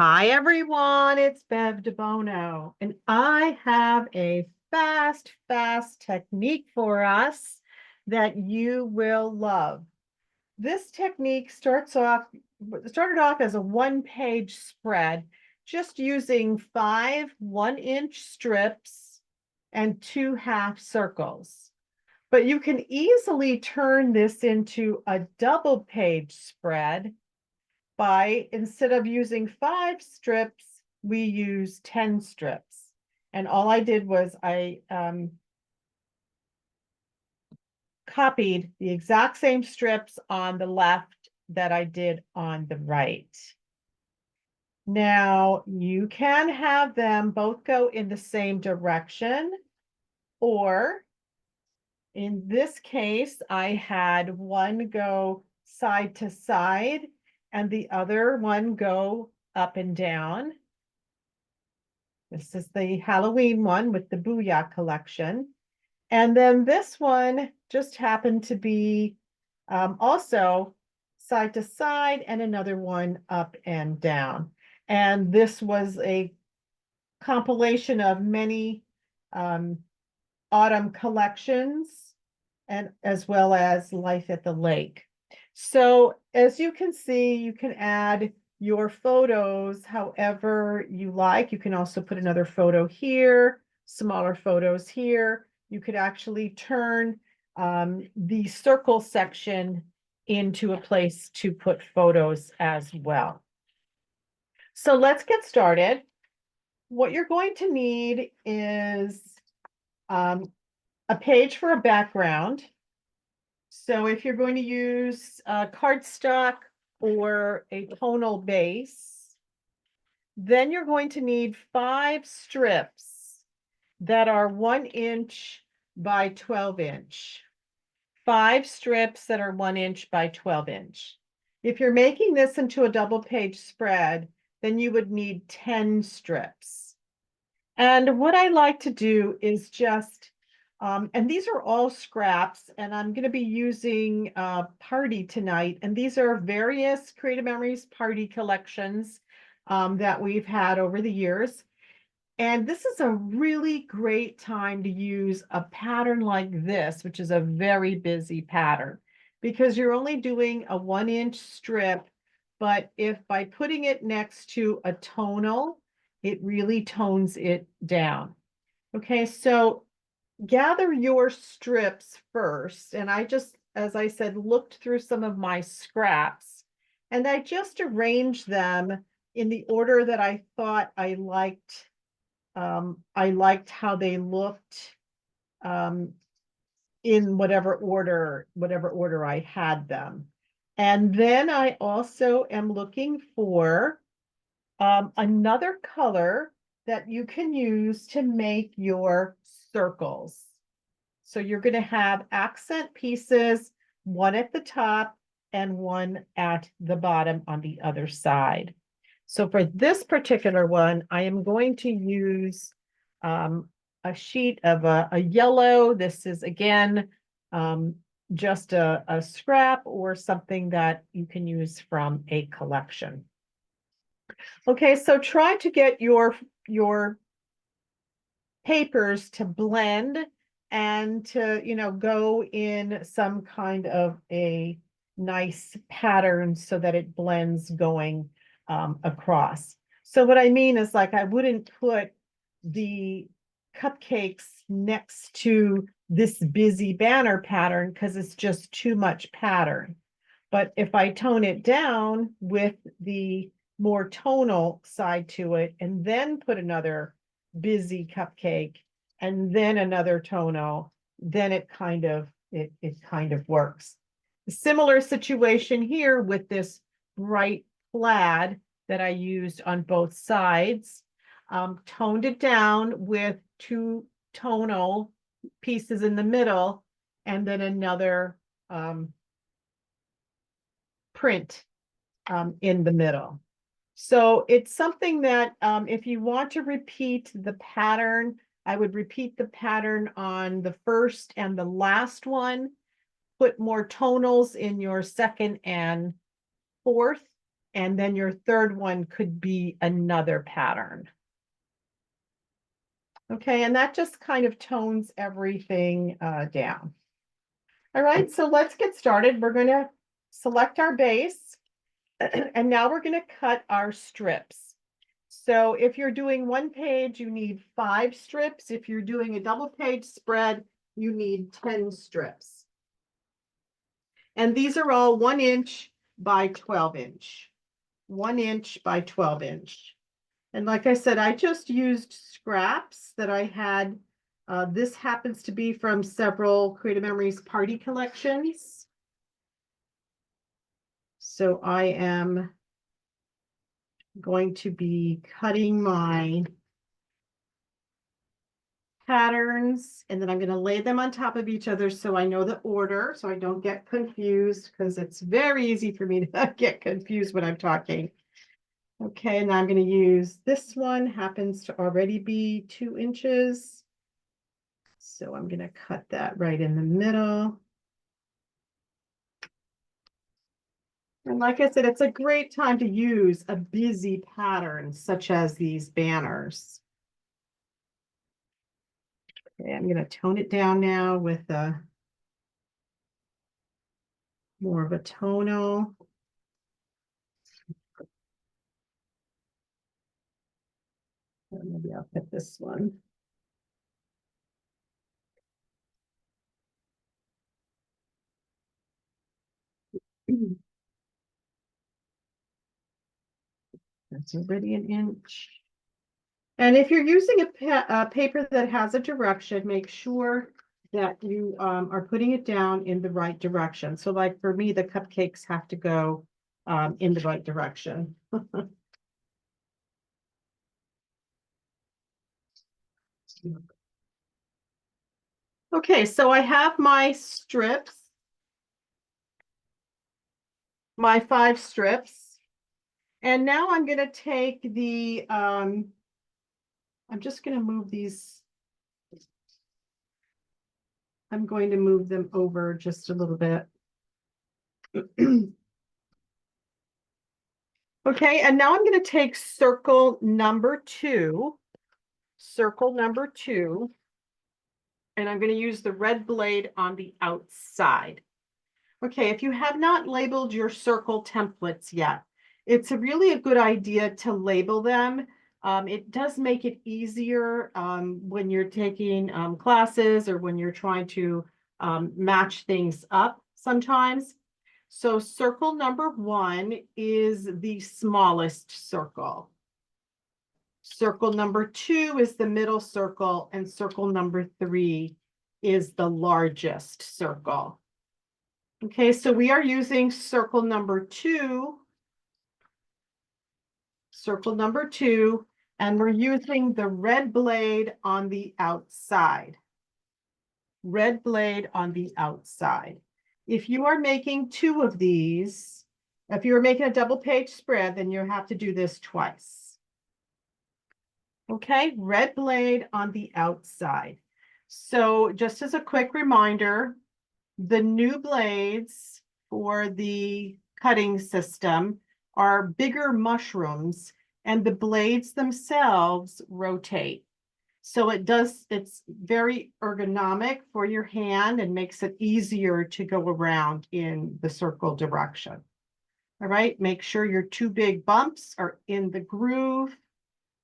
Hi everyone, it's Bev DeBono, and I have a fast technique for us that you will love. This technique started off as a one-page spread, just using 5 1-inch strips and 2 half circles. But you can easily turn this into a double-page spread by, instead of using 5 strips, we use 10 strips. And all I did was I copied the exact same strips on the left that I did on the right. Now you can have them both go in the same direction, or in this case, I had one go side to side and the other one go up and down. This is the Halloween one with the Booyah collection. And then this one just happened to be also side to side, and another one up and down. And this was a compilation of many autumn collections, and as well as Life at the Lake. So as you can see, you can add your photos however you like. You can also put another photo here, smaller photos here. You could actually turn the circle section into a place to put photos as well. So let's get started. What you're going to need is a page for a background. So if you're going to use cardstock or a tonal base, then you're going to need 5 strips that are 1 inch by 12 inch. 5 strips that are 1 inch by 12 inch. If you're making this into a double page spread, then you would need 10 strips. And what I like to do is just and these are all scraps, and I'm going to be using Party tonight. And these are various Creative Memories Party collections that we've had over the years. And this is a really great time to use a pattern like this, which is a very busy pattern, because you're only doing a 1 inch strip. But if by putting it next to a tonal, it really tones it down. Okay, so gather your strips first. And I just, as I said, looked through some of my scraps, and I just arranged them in the order that I thought I liked. I liked how they looked in whatever order I had them. And then I also am looking for another color that you can use to make your circles. So you're going to have accent pieces, one at the top and one at the bottom on the other side. So for this particular one, I am going to use a sheet of a yellow. This is, again, just a scrap or something that you can use from a collection. Okay, so try to get your papers to blend and to, go in some kind of a nice pattern so that it blends going across. So what I mean is, like, I wouldn't put the cupcakes next to this busy banner pattern because it's just too much pattern. But if I tone it down with the more tonal side to it, and then put another busy cupcake and then another tonal, then it kind of works. A similar situation here with this bright plaid that I used on both sides. Toned it down with 2 tonal pieces in the middle, and then another print in the middle. So it's something that if you want to repeat the pattern, I would repeat the pattern on the first and the last one. Put more tonals in your second and fourth, And then your third one could be another pattern. Okay, and that just kind of tones everything down. All right, so let's get started. We're going to select our base, and now we're going to cut our strips. So if you're doing one page, you need 5 strips. If you're doing a double page spread, you need 10 strips. And these are all 1 inch by 12 inch. 1 inch by 12 inch. And like I said, I just used scraps that I had. This happens to be from several Creative Memories party collections. So I am going to be cutting my patterns, and then I'm going to lay them on top of each other so I know the order, so I don't get confused, because it's very easy for me to get confused when I'm talking. Okay, and I'm going to use this one, happens to already be 2 inches. So I'm going to cut that right in the middle. And like I said, it's a great time to use a busy pattern such as these banners. Okay, I'm going to tone it down now with a more of a tonal. Maybe I'll put this one. That's already 1 inch. And if you're using a paper that has a direction, make sure that you are putting it down in the right direction. So like for me, the cupcakes have to go in the right direction. Okay, so I have my strips, my 5 strips. And now I'm going to take the, I'm just going to move these. I'm going to move them over just a little bit. Okay, and now I'm going to take circle number 2, and I'm going to use the red blade on the outside. Okay, if you have not labeled your circle templates yet, it's really a good idea to label them. It does make it easier when you're taking classes or when you're trying to match things up sometimes. So circle number 1 is the smallest circle. Circle number 2 is the middle circle, and circle number 3 is the largest circle. Okay, so we are using circle number 2, and we're using the red blade on the outside. Red blade on the outside. If you are making 2 of these, if you are making a double page spread, then you have to do this twice. Okay, red blade on the outside. So just as a quick reminder, the new blades for the cutting system are bigger mushrooms, and the blades themselves rotate. So it's very ergonomic for your hand and makes it easier to go around in the circle direction. All right, make sure your 2 big bumps are in the groove.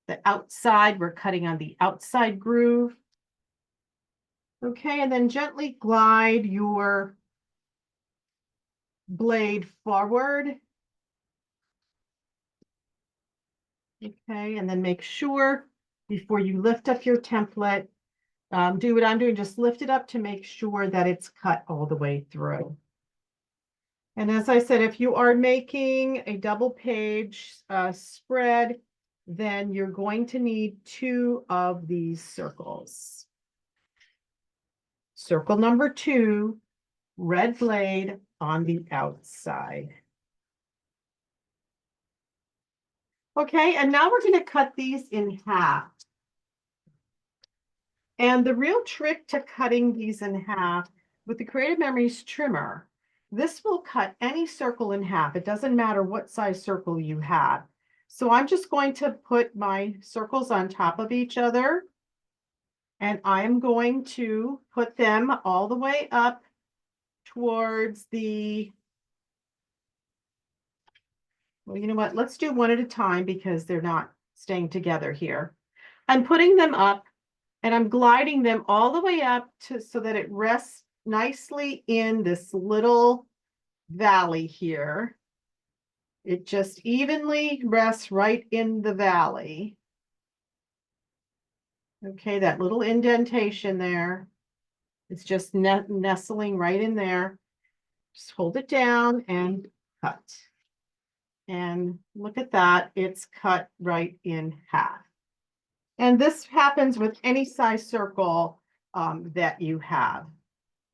The outside, we're cutting on the outside groove. Okay, and then gently glide your blade forward. Okay, and then make sure before you lift up your template, do what I'm doing, just lift it up to make sure that it's cut all the way through. And as I said, if you are making a double page spread, then you're going to need 2 of these circles. Circle number 2, red blade on the outside. Okay, and now we're going to cut these in half. And the real trick to cutting these in half with the Creative Memories trimmer this will cut any circle in half. It doesn't matter what size circle you have. So I'm just going to put my circles on top of each other. And I'm going to put them all the way up towards the, well, you know what? Let's do one at a time because they're not staying together here. I'm putting them up and I'm gliding them all the way up to so that it rests nicely in this little valley here. It just evenly rests right in the valley. Okay, that little indentation there. It's just nestling right in there. Just hold it down and cut. And look at that, it's cut right in half. And this happens with any size circle that you have.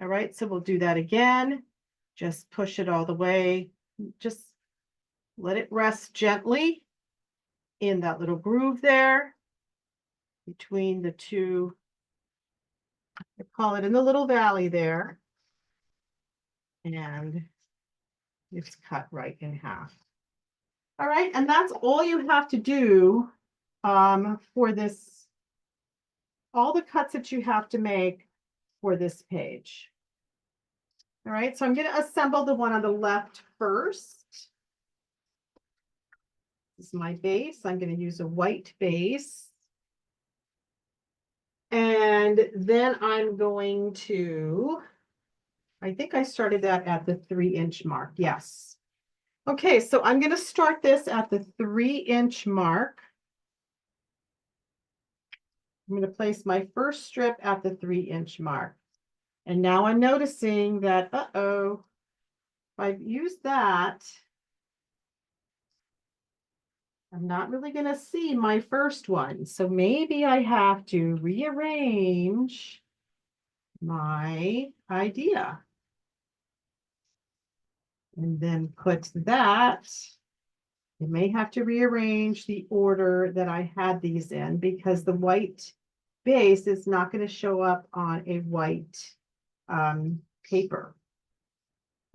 All right, so we'll do that again. Just push it all the way. Just let it rest gently in that little groove there between the two. I call it in the little valley there. And it's cut right in half. All right, and that's all you have to do for this, all the cuts that you have to make for this page. All right, so I'm going to assemble the one on the left first. This is my base. I'm going to use a white base. And then I'm going to, I think I started that at the 3-inch mark. Yes. Okay, so I'm going to start this at the 3-inch mark. I'm going to place my first strip at the 3-inch mark. And now I'm noticing that, if I've used that, I'm not really going to see my first one. So maybe I have to rearrange my idea. And then put that, I may have to rearrange the order that I had these in because the white base is not going to show up on a white paper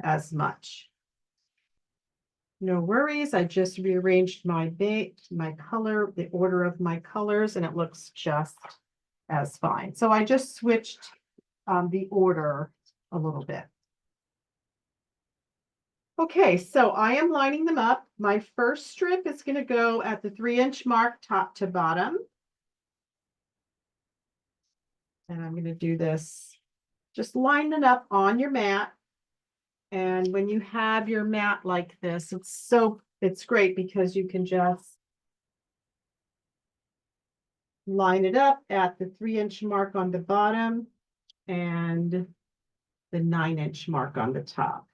as much. No worries, I just rearranged my color, the order of my colors, and it looks just as fine. So I just switched the order a little bit. Okay, so I am lining them up. My first strip is going to go at the 3-inch mark, top to bottom. And I'm going to do this, just line it up on your mat. And when you have your mat like this, it's great because you can just line it up at the 3-inch mark on the bottom and the 9-inch mark on the top.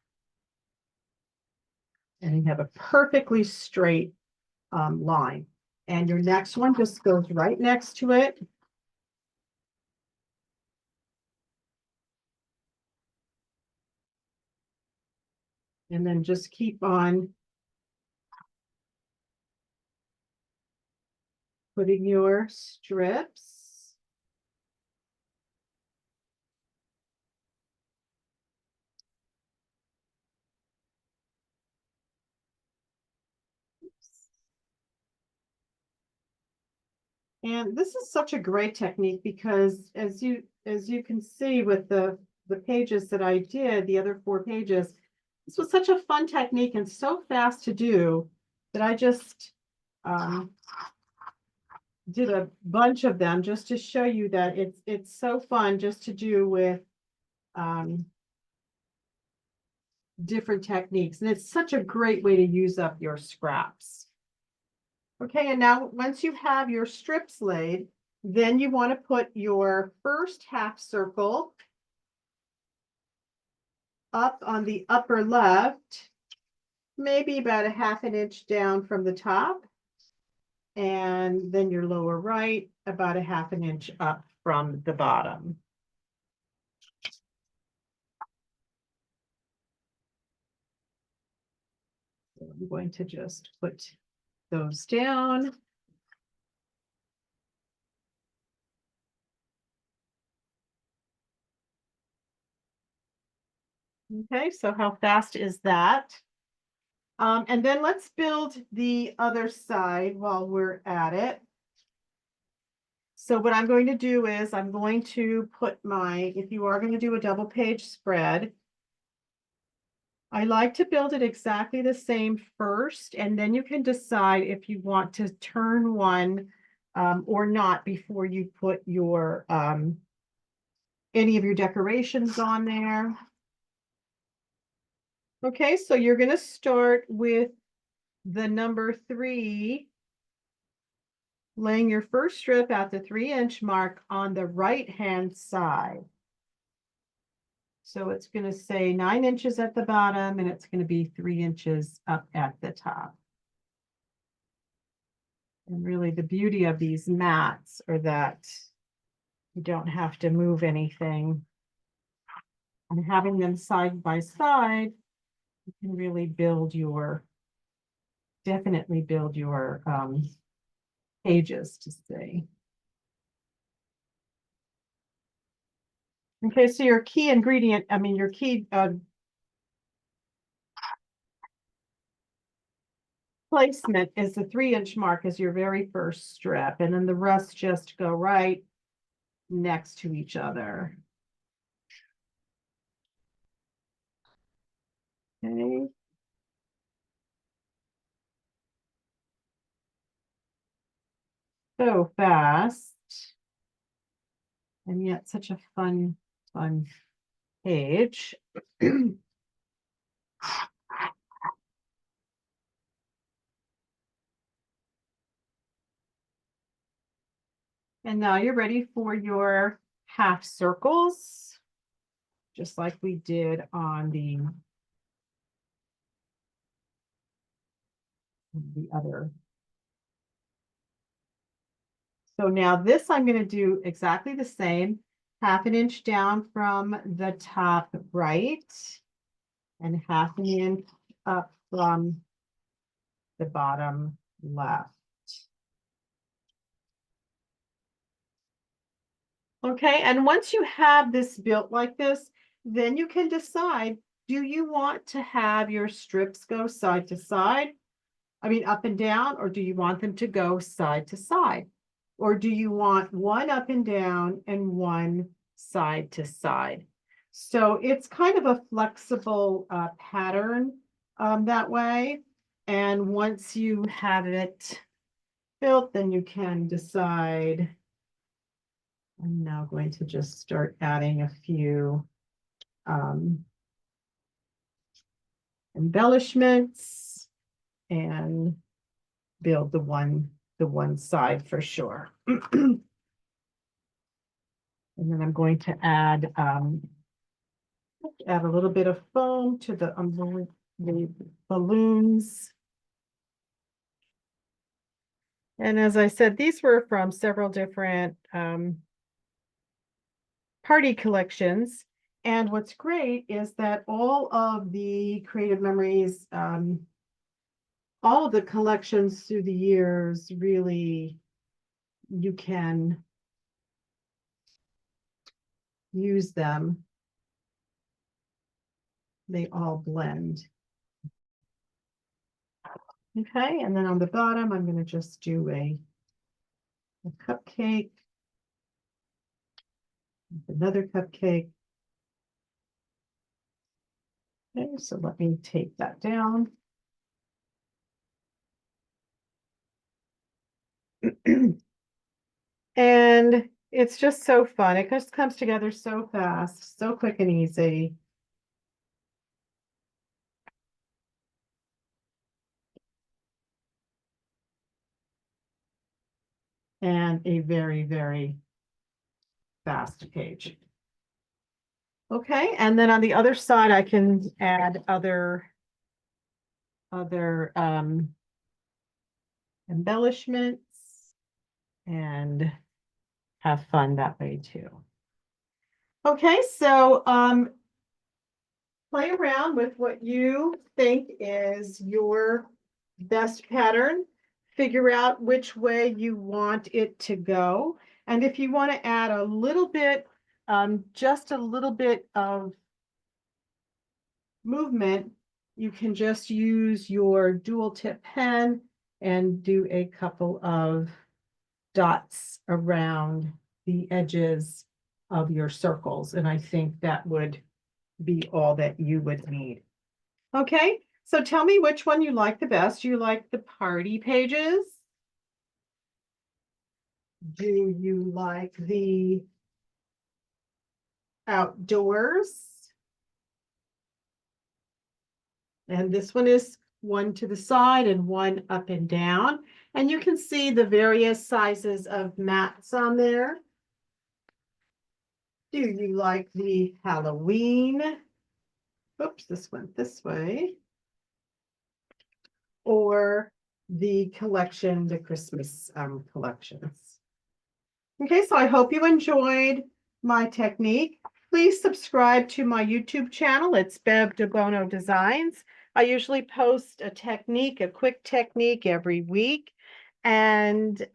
And you have a perfectly straight line. And your next one just goes right next to it. And then just keep on putting your strips. And this is such a great technique because as you can see with the pages that I did, the other 4 pages, this was such a fun technique and so fast to do that I just did a bunch of them just to show you that it's so fun just to do with different techniques. And it's such a great way to use up your scraps. Okay, and now once you have your strips laid, then you want to put your first half circle up on the upper left, maybe about a 1/2 inch down from the top. And then your lower right, about a 1/2 inch up from the bottom. So I'm going to just put those down. Okay, so how fast is that? And then let's build the other side while we're at it. So what I'm going to do is I'm going to put if you are going to do a double page spread, I like to build it exactly the same first, and then you can decide if you want to turn one or not before you put your any of your decorations on there. Okay, so you're going to start with the number 3, laying your first strip at the 3-inch mark on the right-hand side. So it's going to say 9 inches at the bottom, and it's going to be 3 inches up at the top. And really the beauty of these mats are that you don't have to move anything. And having them side by side, you can really definitely build your pages to see. Okay, so your key ingredient, your key placement is the 3-inch mark as your very first strip, and then the rest just go right next to each other. Okay. So fast. And yet such a fun page. And now you're ready for your half circles, just like we did on the other. So now this I'm going to do exactly the same, 1/2 inch down from the top right and 1/2 inch up from the bottom left. Okay, and once you have this built like this, then you can decide, do you want to have your strips go side to side? Up and down, or do you want them to go side to side? Or do you want one up and down and one side to side? So it's kind of a flexible pattern that way. And once you have it built, then you can decide. I'm now going to just start adding a few embellishments and build the one side for sure. And then I'm going to add a little bit of foam to the balloons. And as I said, these were from several different party collections. And what's great is that all of the Creative Memories, all of the collections through the years, really, you can use them. They all blend. Okay, and then on the bottom, I'm going to just do a cupcake, another cupcake. Okay, so let me take that down. And it's just so fun. It just comes together so fast, so quick and easy. And a very, very fast page. Okay, and then on the other side, I can add other embellishments and have fun that way too. Okay, so play around with what you think is your best pattern. Figure out which way you want it to go. And if you want to add a little bit, just a little bit of movement, you can just use your dual tip pen and do a couple of dots around the edges of your circles. And I think that would be all that you would need. Okay, so tell me which one you like the best. Do you like the party pages? Do you like the outdoors? And this one is one to the side and one up and down. And you can see the various sizes of mats on there. Do you like the Halloween? Oops, this went this way. Or the collection, the Christmas collections. Okay, so I hope you enjoyed my technique. Please subscribe to my YouTube channel. It's Bev DeBono Designs. I usually post a technique, a quick technique every week. And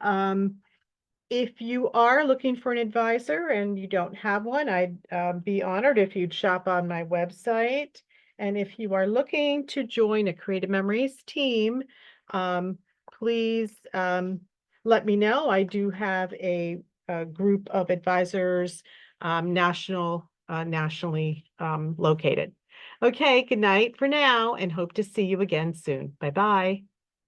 if you are looking for an advisor and you don't have one, I'd be honored if you'd shop on my website. And if you are looking to join a Creative Memories team, um, please let me know. I do have a group of advisors, nationally located. Okay, good night for now, and hope to see you again soon. Bye-bye.